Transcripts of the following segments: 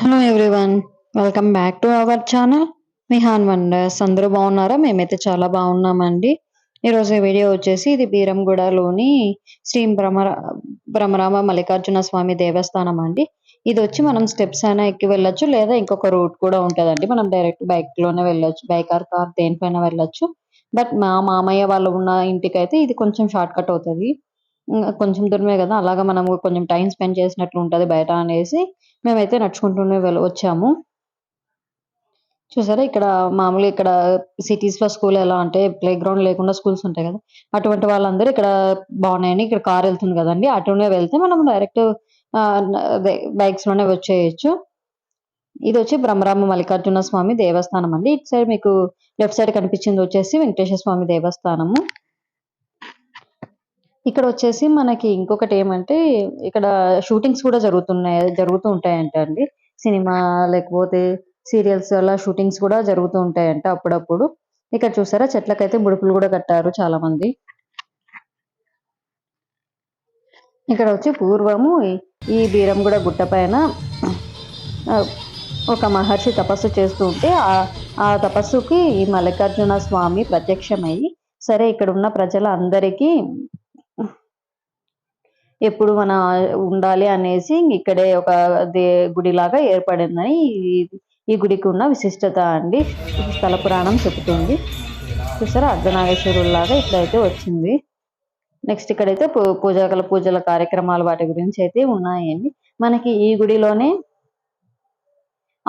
Hello everyone, welcome back to our channel Vihaan wonders. అందరూ బాగున్నారా? మేమైతే చాలా బాగున్నామండి. ఈరోజు వీడియో వచ్చేసి ఇది బీరంగూడలోని శ్రీ భ్రమరామ మల్లికార్జున స్వామి దేవస్థానం అండి. ఇది వచ్చి మనం స్టెప్స్ అయినా ఎక్కి వెళ్ళొచ్చు, లేదా ఇంకొక రూట్ కూడా ఉంటుందండి. మనం డైరెక్ట్ బైక్లోనే వెళ్ళొచ్చు, బైక్ ఆర్ కార్ దేనిపైన వెళ్ళొచ్చు. బట్ మా మామయ్య వాళ్ళు ఉన్న ఇంటికైతే ఇది కొంచెం షార్ట్ కట్ అవుతుంది. కొంచెం దూరమే కదా, అలాగా మనము కొంచెం టైం స్పెండ్ చేసినట్లు ఉంటుంది బయట అనేసి మేమైతే నడుచుకుంటూనే వచ్చాము. చూసారా, ఇక్కడ మామూలుగా ఇక్కడ సిటీస్లో స్కూల్ ఎలా అంటే ప్లే గ్రౌండ్ లేకుండా స్కూల్స్ ఉంటాయి కదా, అటువంటి వాళ్ళందరూ ఇక్కడ బాగున్నాయని ఇక్కడ కార్ వెళ్తుంది కదండి, అటునే వెళ్తే మనం డైరెక్ట్ బైక్స్ లోనే వచ్చేయచ్చు. ఇది వచ్చి భ్రమరామ మల్లికార్జున స్వామి దేవస్థానం అండి. ఇటు సైడ్ మీకు లెఫ్ట్ సైడ్ కనిపించింది వచ్చేసి వెంకటేశ్వర స్వామి దేవస్థానము. ఇక్కడ వచ్చేసి మనకి ఇంకొకటి ఏమంటే, ఇక్కడ షూటింగ్స్ కూడా జరుగుతూ ఉంటాయంట అండి. సినిమా లేకపోతే సీరియల్స్ అలా షూటింగ్స్ కూడా జరుగుతూ ఉంటాయంట అప్పుడప్పుడు. ఇక్కడ చూసారా, చెట్లకైతే ముడుపులు కూడా కట్టారు చాలా మంది. ఇక్కడ వచ్చి పూర్వము ఈ బీరంగూడ గుట్ట పైన ఒక మహర్షి తపస్సు చేస్తూ ఉంటే ఆ తపస్సుకి ఈ మల్లికార్జున స్వామి ప్రత్యక్షమయ్యి, సరే ఇక్కడ ఉన్న ప్రజలందరికీ ఎప్పుడు మన ఉండాలి అనేసి ఇక్కడే ఒక గుడిలాగా ఏర్పడిందని ఈ గుడికి ఉన్న విశిష్టత అండి. స్థల పురాణం చెబుతుంది. చూసారా, అర్ధనాగేశ్వరులాగా ఇట్లయితే వచ్చింది. నెక్స్ట్ ఇక్కడైతే పూజల కార్యక్రమాలు వాటి గురించి అయితే ఉన్నాయండి. మనకి ఈ గుడిలోనే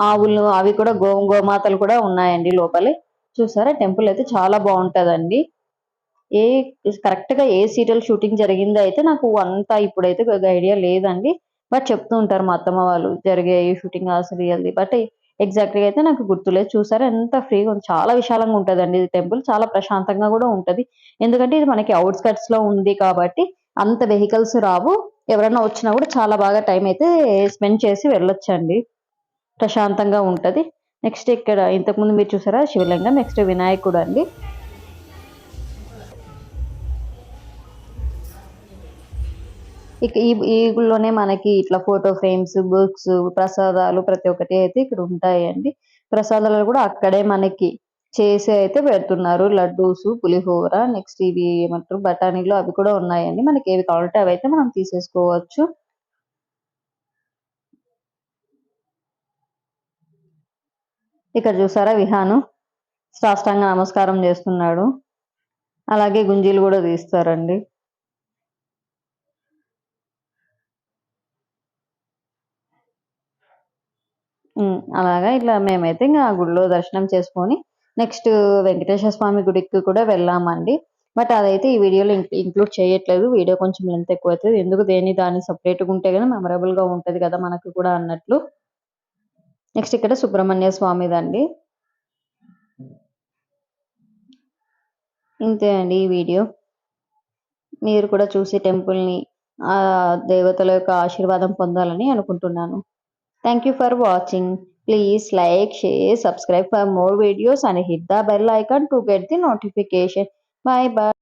ఆవులు అవి కూడా గోమాతలు కూడా ఉన్నాయండి లోపలే. చూసారా, టెంపుల్ అయితే చాలా బాగుంటదండి. కరెక్ట్ గా ఏ సీరియల్ షూటింగ్ జరిగింది అయితే నాకు అంతా ఇప్పుడైతే ఐడియా లేదండి. బట్ చెప్తూ ఉంటారు మా అత్తమ్మ వాళ్ళు జరిగే ఈ షూటింగ్ ఆ సీరియల్ది. బట్ ఎగ్జాక్ట్ గా అయితే నాకు గుర్తులేదు. చూసారా, ఎంత ఫ్రీగా ఉంది, చాలా విశాలంగా ఉంటదండి. ఇది టెంపుల్ చాలా ప్రశాంతంగా కూడా ఉంటది. ఎందుకంటే ఇది మనకి అవుట్స్కట్స్ లో ఉంది కాబట్టి అంత వెహికల్స్ రావు. ఎవరైనా వచ్చినా కూడా చాలా బాగా టైం అయితే స్పెండ్ చేసి వెళ్ళొచ్చండి. ప్రశాంతంగా ఉంటది. నెక్స్ట్ ఇక్కడ ఇంతకుముందు మీరు చూసారా శివలింగం, నెక్స్ట్ వినాయకుడు అండి. ఇక ఈ గుళ్ళోనే మనకి ఇట్లా ఫోటో ఫ్రేమ్స్, బుక్స్, ప్రసాదాలు ప్రతి ఒక్కటి అయితే ఇక్కడ ఉంటాయండి. ప్రసాదాలు కూడా అక్కడే మనకి చేసి అయితే పెడుతున్నారు. లడ్డూస్, పులిహోర, నెక్స్ట్ ఇవి ఏమంటారు బఠానీలు అవి కూడా ఉన్నాయండి. మనకి ఏవి కావాలంటే అవి అయితే మనం తీసేసుకోవచ్చు. ఇక్కడ చూసారా, విహాను సాష్టాంగ నమస్కారం చేస్తున్నాడు. అలాగే గుంజీలు కూడా తీస్తారండి. అలాగా ఇట్లా మేమైతే ఇంకా గుడిలో దర్శనం చేసుకొని నెక్స్ట్ వెంకటేశ్వర స్వామి గుడికి కూడా వెళ్ళామండి. బట్ అదైతే ఈ వీడియోలో ఇంక్లూడ్ చేయట్లేదు. వీడియో కొంచెం లెంత్ ఎక్కువ అవుతుంది. ఎందుకు దాన్ని సపరేట్గా ఉంటే కదా మెమరబుల్ గా ఉంటది కదా మనకు కూడా అన్నట్లు. నెక్స్ట్ ఇక్కడ సుబ్రహ్మణ్య స్వామిదండి. ఇంతే అండి ఈ వీడియో. మీరు కూడా చూసి టెంపుల్ని ఆ దేవతల యొక్క ఆశీర్వాదం పొందాలని అనుకుంటున్నాను. Thank you for watching. Please like, share, subscribe for more videos and hit the bell icon to get the notification. Bye bye.